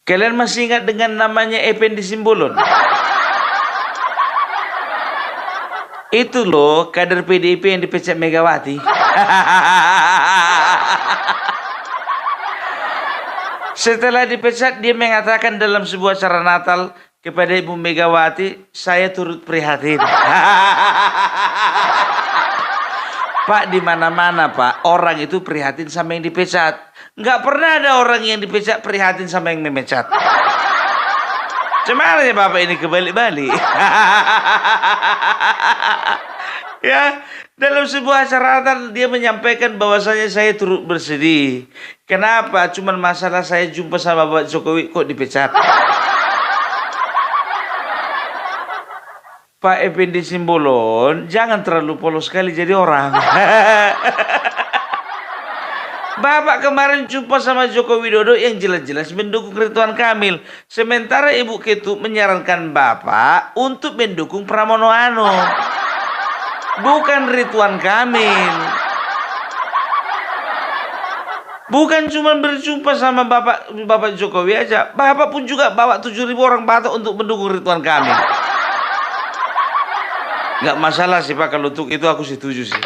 Kalian masih ingat dengan namanya Effendi Simbolon? Itu loh kader PDIP yang dipecat Megawati. Setelah dipecat, dia mengatakan dalam sebuah acara Natal kepada Ibu Megawati, saya turut prihatin. Pak, di mana-mana Pak, orang itu prihatin sama yang dipecat. Nggak pernah ada orang yang dipecat prihatin sama yang memecat. Cuma ya Bapak ini kebalik-balik. Ya, dalam sebuah acara Natal dia menyampaikan bahwasanya saya turut bersedih. Kenapa? Cuman masalah saya jumpa sama Bapak Jokowi kok dipecat. Pak Effendi Simbolon, jangan terlalu polos sekali jadi orang. Bapak kemarin jumpa sama Joko Widodo yang jelas-jelas mendukung Ridwan Kamil. Sementara Ibu Ketu menyarankan Bapak untuk mendukung Pramono Anung. Bukan Ridwan Kamil. Bukan cuma berjumpa sama Bapak Jokowi aja. Bapak pun juga bawa 7.000 orang Batak untuk mendukung Ridwan Kamil. Nggak masalah sih Pak, kalau untuk itu aku setuju sih.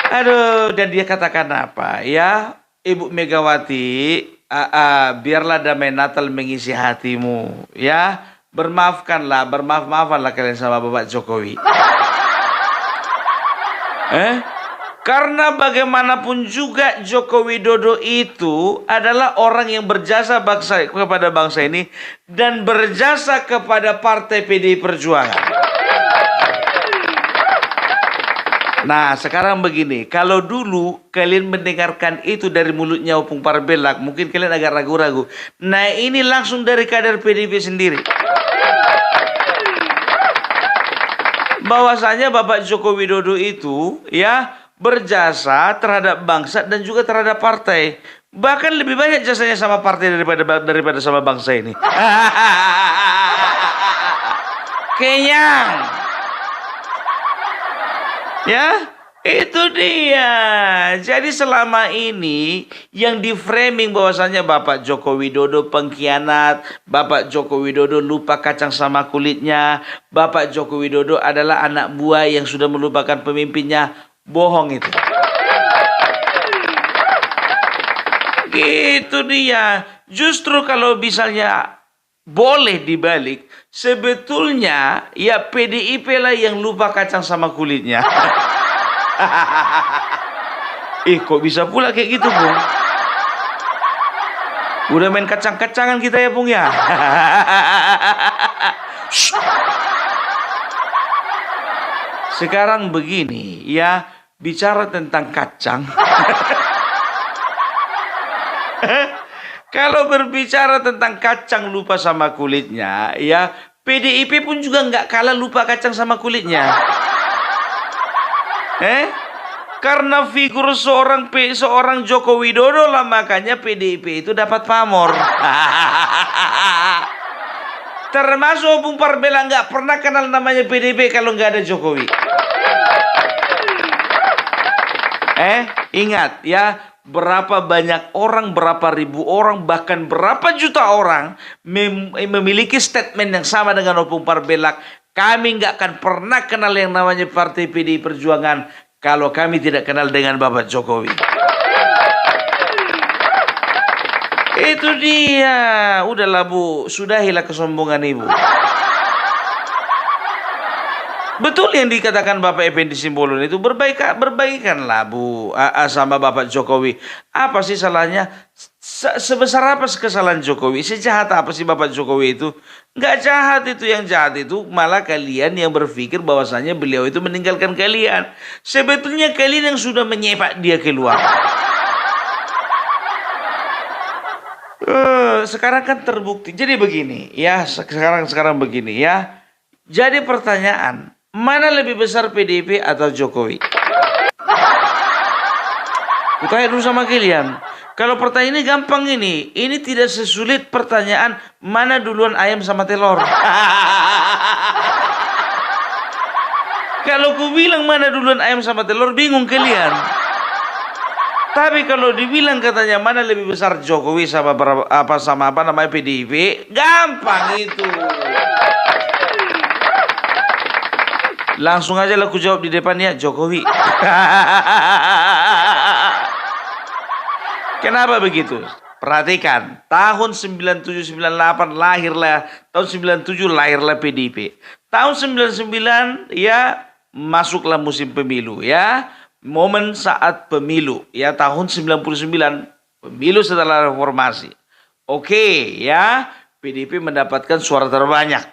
Aduh, dan dia katakan apa? Ya, Ibu Megawati, biarlah damai Natal mengisi hatimu. Ya, bermaaf-maafkanlah kalian sama Bapak Jokowi. Karena bagaimanapun juga Joko Widodo itu adalah orang yang berjasa kepada bangsa ini dan berjasa kepada Partai PDI Perjuangan. Nah, sekarang begini, kalau dulu kalian mendengarkan itu dari mulutnya Opung Parbelak, mungkin kalian agak ragu-ragu. Nah, ini langsung dari kader PDIP sendiri. Bahwasanya Bapak Joko Widodo itu ya berjasa terhadap bangsa dan juga terhadap partai. Bahkan lebih banyak jasanya sama partai daripada sama bangsa ini. Kenyang. Ya, itu dia. Jadi selama ini yang di framing bahwasanya Bapak Joko Widodo pengkhianat, Bapak Joko Widodo lupa kacang sama kulitnya, Bapak Joko Widodo adalah anak buah yang sudah melupakan pemimpinnya, bohong itu. Gitu dia. Justru kalau misalnya boleh dibalik, sebetulnya ya PDIP lah yang lupa kacang sama kulitnya. Kok bisa pula kayak gitu, Bung? Udah main kacang-kacangan kita ya, Bung ya? Sekarang begini, ya, bicara tentang kacang. Kalau berbicara tentang kacang lupa sama kulitnya, ya PDIP pun juga nggak kalah lupa kacang sama kulitnya. Karena figur seorang Joko Widodo lah makanya PDIP itu dapat pamor. Termasuk Opung Parbelak nggak pernah kenal namanya PDIP kalau nggak ada Jokowi. Ingat ya, berapa banyak orang, berapa ribu orang, bahkan berapa juta orang memiliki statement yang sama dengan Opung Parbelak. Kami nggak akan pernah kenal yang namanya Partai PDI Perjuangan kalau kami tidak kenal dengan Bapak Jokowi. Itu dia. Udahlah Bu, sudahilah kesombongan Ibu. Betul yang dikatakan Bapak Effendi Simbolon itu, berbaikanlah Bu sama Bapak Jokowi. Apa sih salahnya? Sebesar apa kesalahan Jokowi? Sejahat apa sih Bapak Jokowi itu? Nggak jahat itu, yang jahat itu malah kalian yang berpikir bahwasanya beliau itu meninggalkan kalian. Sebetulnya kalian yang sudah menyepak dia keluar. Sekarang kan terbukti. Jadi begini ya, sekarang begini ya. Jadi pertanyaan, mana lebih besar PDIP atau Jokowi? Kutanya dulu sama kalian. Kalau pertanyaan ini gampang ini. Ini tidak sesulit pertanyaan mana duluan ayam sama telur. Kalau ku bilang mana duluan ayam sama telur, bingung kalian. Tapi kalau dibilang katanya mana lebih besar Jokowi sama apa namanya PDIP, gampang itu. Langsung aja aku jawab di depannya Jokowi. Kenapa begitu? Perhatikan, tahun 9798 lahirlah, tahun 97 lahirlah PDIP. Tahun 99 ya masuklah musim pemilu ya. Momen saat pemilu ya, tahun 99 pemilu setelah reformasi. Oke ya, PDIP mendapatkan suara terbanyak.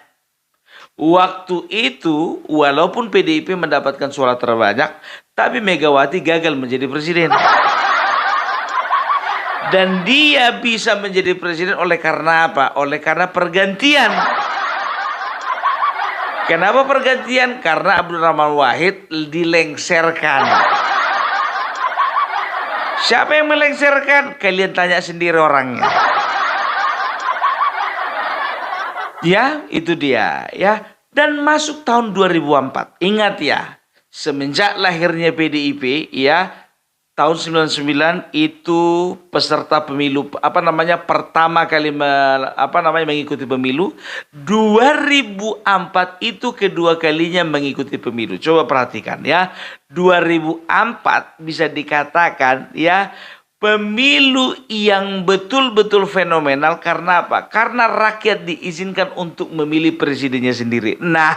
Waktu itu walaupun PDIP mendapatkan suara terbanyak, tapi Megawati gagal menjadi presiden. Dan dia bisa menjadi presiden oleh karena apa? Oleh karena pergantian. Kenapa pergantian? Karena Abdurrahman Wahid dilengserkan. Siapa yang melengserkan? Kalian tanya sendiri orangnya. Ya, itu dia ya. Dan masuk tahun 2004. Ingat ya, semenjak lahirnya PDIP ya, tahun 99 itu peserta pemilu pertama kali mengikuti pemilu. 2004 itu kedua kalinya mengikuti pemilu. Coba perhatikan ya. 2004 bisa dikatakan ya pemilu yang betul-betul fenomenal. Karena apa? Karena rakyat diizinkan untuk memilih presidennya sendiri. Nah,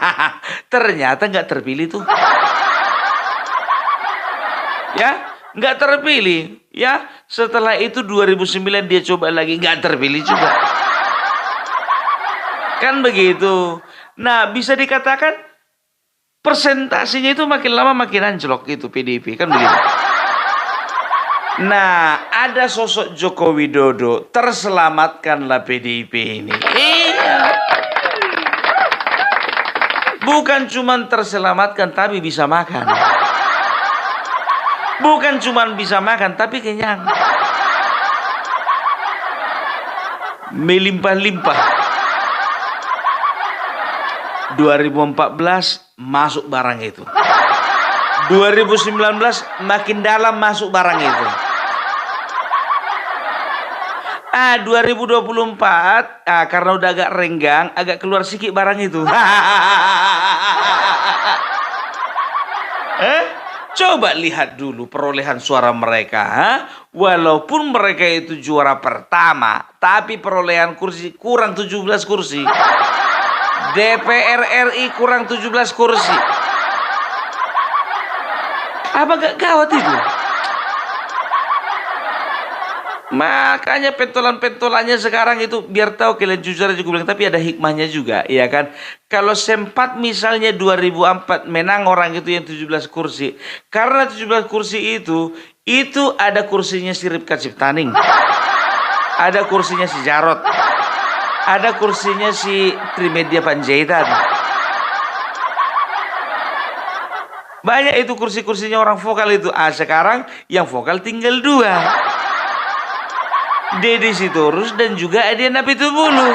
ternyata nggak terpilih tuh. Ya, nggak terpilih. Ya, setelah itu 2009 dia coba lagi, nggak terpilih juga. Kan begitu. Nah, bisa dikatakan persentasenya itu makin lama makin anjlok itu PDIP, kan begitu. Nah, ada sosok Joko Widodo, terselamatkanlah PDIP ini. Iya. Bukan cuma terselamatkan, tapi bisa makan. Bukan cuma bisa makan, tapi kenyang. Melimpah-limpah. 2014 masuk barang itu. 2019 makin dalam masuk barang itu. 2024 karena udah agak renggang, agak keluar sikit barang itu. Coba lihat dulu perolehan suara mereka. Walaupun mereka itu juara pertama, tapi perolehan kursi kurang 17 kursi. DPR RI kurang 17 kursi. Apa gak gawat itu? Makanya pentolan-pentolannya sekarang itu biar tahu, kalian jujur aja gue bilang, tapi ada hikmahnya juga, ya kan? Kalau sempat misalnya 2004 menang orang itu yang 17 kursi. Karena 17 kursi itu ada kursinya si Ripka Ciptaning. Ada kursinya si Jarot. Ada kursinya si Trimedia Panjaitan. Banyak itu kursi-kursinya orang vokal itu. Sekarang yang vokal tinggal 2. Deddy Sitorus dan juga Adian Apitupulu.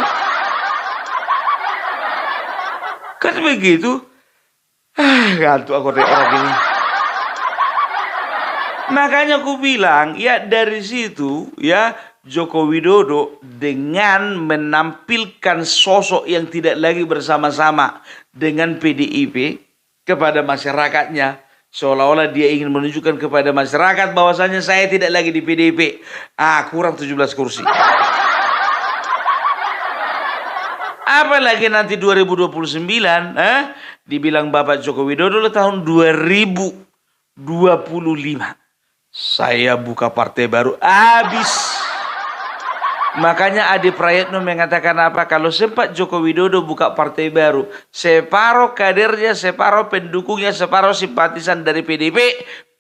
Kan begitu. Gantuk aku dari orang ini. Makanya aku bilang ya, dari situ ya Joko Widodo dengan menampilkan sosok yang tidak lagi bersama-sama dengan PDIP kepada masyarakatnya, seolah-olah dia ingin menunjukkan kepada masyarakat bahwasanya saya tidak lagi di PDIP. Kurang 17 kursi. Apalagi nanti 2029, dibilang Bapak Joko Widodo tahun 2025. Saya buka partai baru, habis. Makanya Adi Prayitno mengatakan apa? Kalau sempat Joko Widodo buka partai baru, separuh kadernya, separuh pendukungnya, separuh simpatisan dari PDIP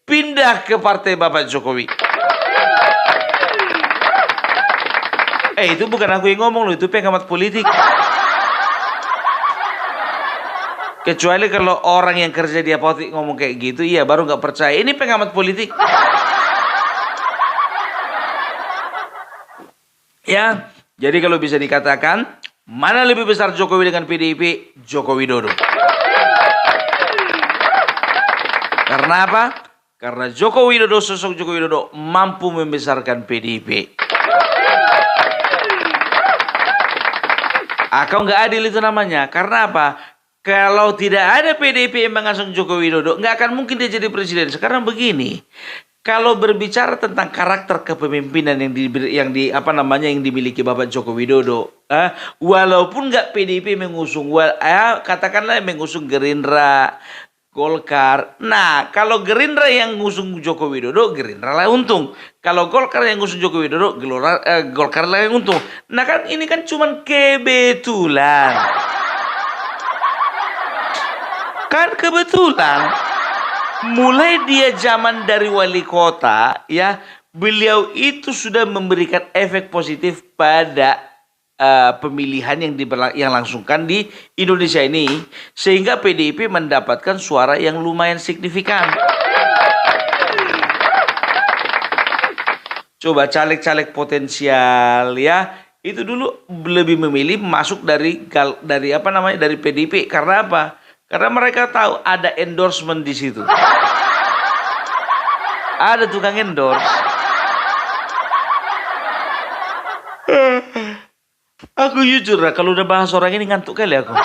pindah ke partai Bapak Jokowi. Itu bukan aku yang ngomong loh, itu pengamat politik. Kecuali kalau orang yang kerja di apotek ngomong kayak gitu, iya baru nggak percaya. Ini pengamat politik. Ya, jadi kalau bisa dikatakan mana lebih besar Jokowi dengan PDIP? Joko Widodo. Karena apa? Karena Joko Widodo, sosok Joko Widodo mampu membesarkan PDIP. Kau nggak adil itu namanya. Karena apa? Kalau tidak ada PDIP yang mengusung Joko Widodo, nggak akan mungkin dia jadi presiden. Sekarang begini, kalau berbicara tentang karakter kepemimpinan yang dimiliki Bapak Joko Widodo, walaupun nggak PDIP mengusung, katakanlah mengusung Gerindra, Golkar. Nah, kalau Gerindra yang ngusung Joko Widodo, Gerindra lah untung. Kalau Golkar yang ngusung Joko Widodo, Golkar lah yang untung. Nah kan ini kan cuman kebetulan. Kan kebetulan. Mulai dia zaman dari wali kota, ya, beliau itu sudah memberikan efek positif pada pemilihan yang langsungkan di Indonesia ini, sehingga PDIP mendapatkan suara yang lumayan signifikan. Coba caleg-caleg potensial, ya, itu dulu lebih memilih masuk dari PDIP. Karena apa? Karena mereka tahu ada endorsement di situ. Ada tukang endorse. Aku jujur lah, kalau udah bahas orang ini ngantuk kali aku.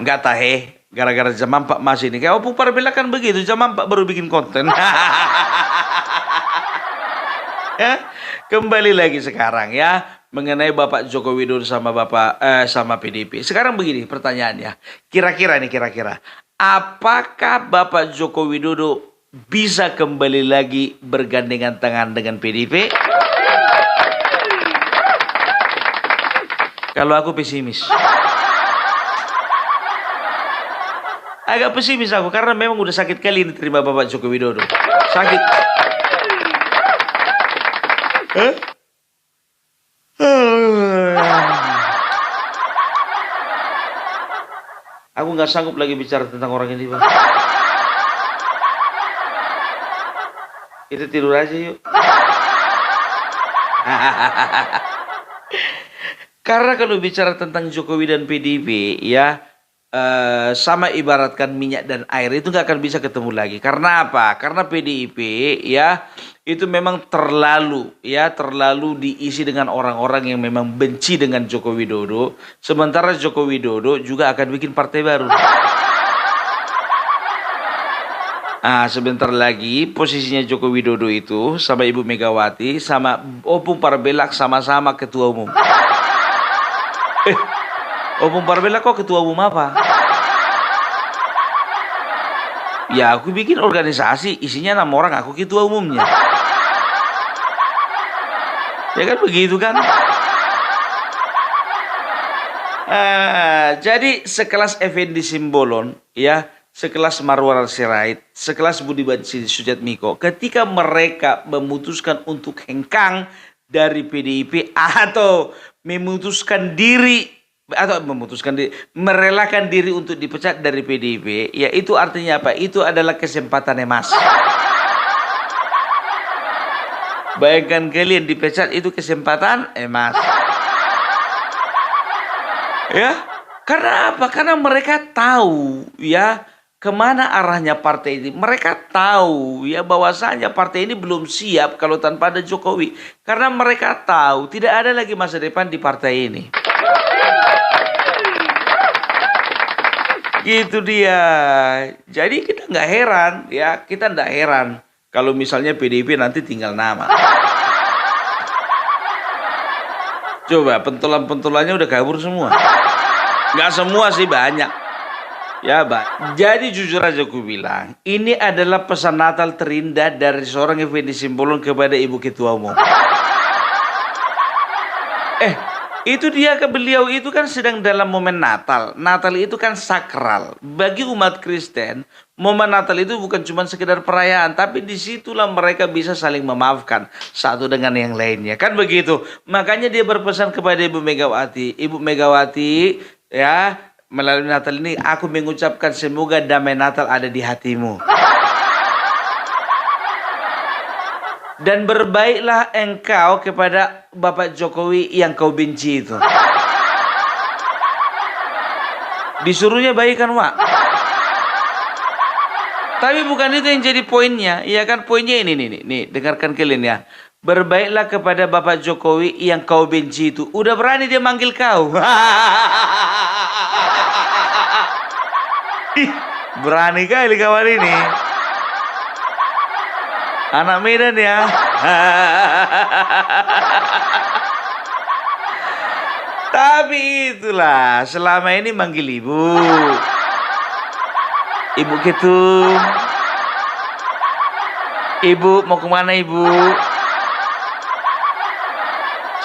Enggak tahe, gara-gara Jam 4 masih ini. Kayak Opung Parbela kan begitu, Jam 4 baru bikin konten. Ya, kembali lagi sekarang ya, mengenai Bapak Joko Widodo sama PDIP. Sekarang begini pertanyaannya. Kira-kira, apakah Bapak Joko Widodo bisa kembali lagi bergandengan tangan dengan PDIP? Kalau aku pesimis. Agak pesimis aku, karena memang udah sakit kali ini terima Bapak Joko Widodo. Sakit. Aku nggak sanggup lagi bicara tentang orang ini, Pak. Kita tidur aja yuk. Karena kalau bicara tentang Jokowi dan PDIP, ya, sama ibaratkan minyak dan air, itu nggak akan bisa ketemu lagi. Karena apa? Karena PDIP, ya, itu memang terlalu diisi dengan orang-orang yang memang benci dengan Joko Widodo. Sementara Joko Widodo juga akan bikin partai baru. Sebentar lagi posisinya Joko Widodo itu sama Ibu Megawati sama Opung Parbela sama-sama ketua umum. Opung Parbela kok ketua umum apa? Ya aku bikin organisasi isinya 6 orang, aku ketua umumnya. Ya kan begitu kan? Jadi sekelas Effendi Simbolon, ya, sekelas Marwar Sirait, sekelas Budiman Sujatmiko, ketika mereka memutuskan untuk hengkang dari PDIP atau merelakan diri untuk dipecat dari PDIP, ya itu artinya apa? Itu adalah kesempatan emas. Bayangkan kalian dipecat, itu kesempatan emas. Ya, karena apa? Karena mereka tahu, ya, kemana arahnya partai ini. Mereka tahu, ya, bahwasanya partai ini belum siap kalau tanpa ada Jokowi. Karena mereka tahu tidak ada lagi masa depan di partai ini. Gitu dia. Jadi kita nggak heran, ya, kita nggak heran kalau misalnya PDIP nanti tinggal nama. Coba pentolan-pentolannya udah kabur semua. Nggak semua sih, banyak. Ya, Pak. Jadi jujur aja aku bilang, ini adalah pesan Natal terindah dari seorang Effendi Simbolon kepada Ibu Ketua Umum. Itu dia, beliau itu kan sedang dalam momen Natal. Natal itu kan sakral. Bagi umat Kristen, momen Natal itu bukan cuma sekedar perayaan, tapi disitulah mereka bisa saling memaafkan satu dengan yang lainnya. Kan begitu. Makanya dia berpesan kepada Ibu Megawati. Ibu Megawati, ya, melalui Natal ini aku mengucapkan semoga damai Natal ada di hatimu. Dan berbaiklah engkau kepada Bapak Jokowi yang kau benci itu. Disuruhnya baik kan, Wak? Tapi bukan itu yang jadi poinnya. Ya kan poinnya ini nih, dengarkan kalian ya. Berbaiklah kepada Bapak Jokowi yang kau benci itu. Udah berani dia manggil kau. Ih, berani kali kawan ini. Anak Medan ya. Tapi itulah, selama ini manggil ibu. Ibu Ketum. Ibu mau kemana ibu?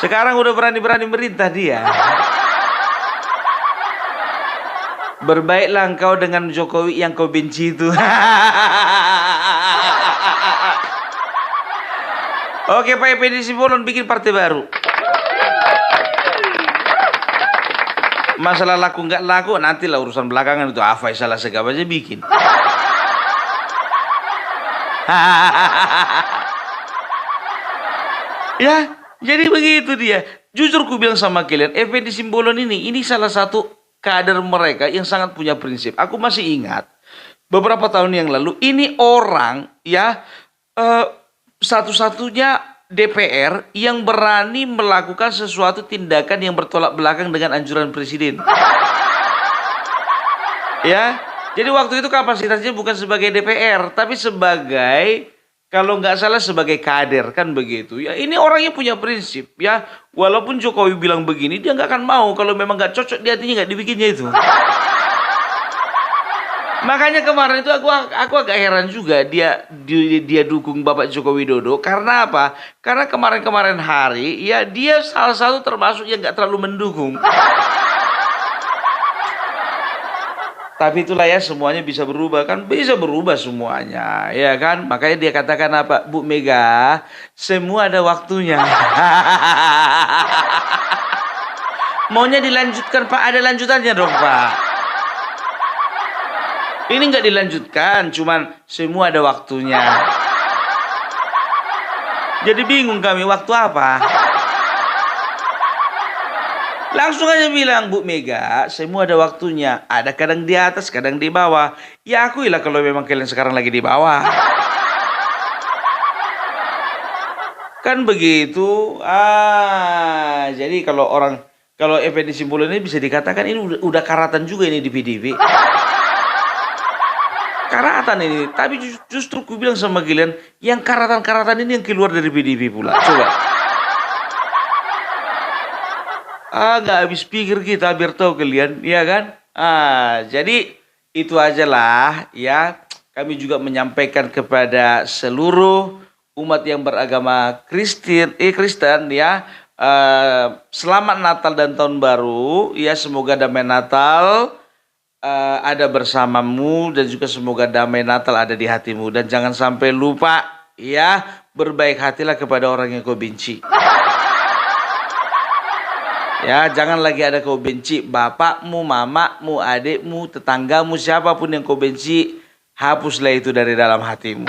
Sekarang udah berani-berani merintah dia. Berbaiklah engkau dengan Jokowi yang kau benci itu. Oke, Pak Effendi Simbolon bikin partai baru. Masalah laku nggak laku nantilah urusan belakangan itu. Faisal Assegaf aja bikin. Ya, jadi begitu dia. Jujur ku bilang sama kalian, Effendi Simbolon ini salah satu kader mereka yang sangat punya prinsip. Aku masih ingat beberapa tahun yang lalu ini orang ya satu-satunya DPR yang berani melakukan sesuatu tindakan yang bertolak belakang dengan anjuran presiden. Ya, jadi waktu itu kapasitasnya bukan sebagai DPR, tapi sebagai, kalau nggak salah sebagai kader, kan begitu. Ya, ini orangnya punya prinsip, ya. Walaupun Jokowi bilang begini, dia nggak akan mau kalau memang nggak cocok di hatinya nggak dibikinnya itu. Makanya kemarin itu aku agak heran juga dia dukung Bapak Joko Widodo karena apa? Karena kemarin hari ya dia salah satu termasuk yang nggak terlalu mendukung. Tapi itulah ya, semuanya bisa berubah kan, bisa berubah semuanya, ya kan? Makanya dia katakan apa, Bu Mega, semua ada waktunya. Maunya dilanjutkan Pak, ada lanjutannya dong Pak. Ini nggak dilanjutkan, cuman semua ada waktunya. Jadi bingung kami, waktu apa? Langsung aja bilang, Bu Mega, semua ada waktunya. Ada kadang di atas, kadang di bawah. Ya akuilah kalau memang kalian sekarang lagi di bawah. Kan begitu. Jadi kalau Effendi Simbolon ini bisa dikatakan ini udah karatan juga ini di PDIP. Karatan ini, tapi justru ku bilang sama kalian, yang karatan-karatan ini yang keluar dari PDIP pula. Coba. Nggak habis pikir kita biar tahu kalian, ya kan? Jadi itu aja lah, ya. Kami juga menyampaikan kepada seluruh umat yang beragama Kristen, ya. Selamat Natal dan Tahun Baru, ya. Semoga damai Natal ada bersamamu dan juga semoga damai Natal ada di hatimu, dan jangan sampai lupa ya, berbaik hatilah kepada orang yang kau benci. Ya, jangan lagi ada kau benci bapakmu, mamamu, adikmu, tetanggamu, siapapun yang kau benci, hapuslah itu dari dalam hatimu.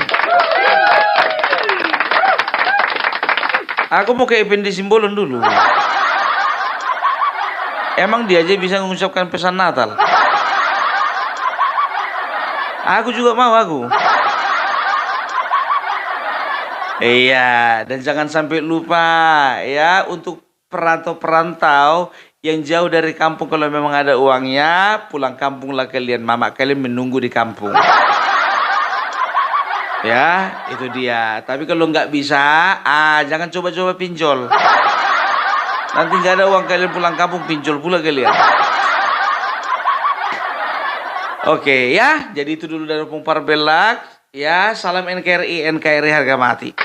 Aku mau ke Effendi Simbolon dulu. Emang dia aja bisa mengucapkan pesan Natal. Aku juga mau aku. Iya, dan jangan sampai lupa ya untuk perantau-perantau yang jauh dari kampung, kalau memang ada uangnya, pulang kampunglah kalian. Mama kalian menunggu di kampung. Ya, itu dia. Tapi kalau nggak bisa, jangan coba-coba pinjol. Nanti nggak ada uang kalian pulang kampung, pinjol pula kalian. Oke ya, jadi itu dulu dari Opung Parbelak. Ya, salam NKRI, NKRI harga mati.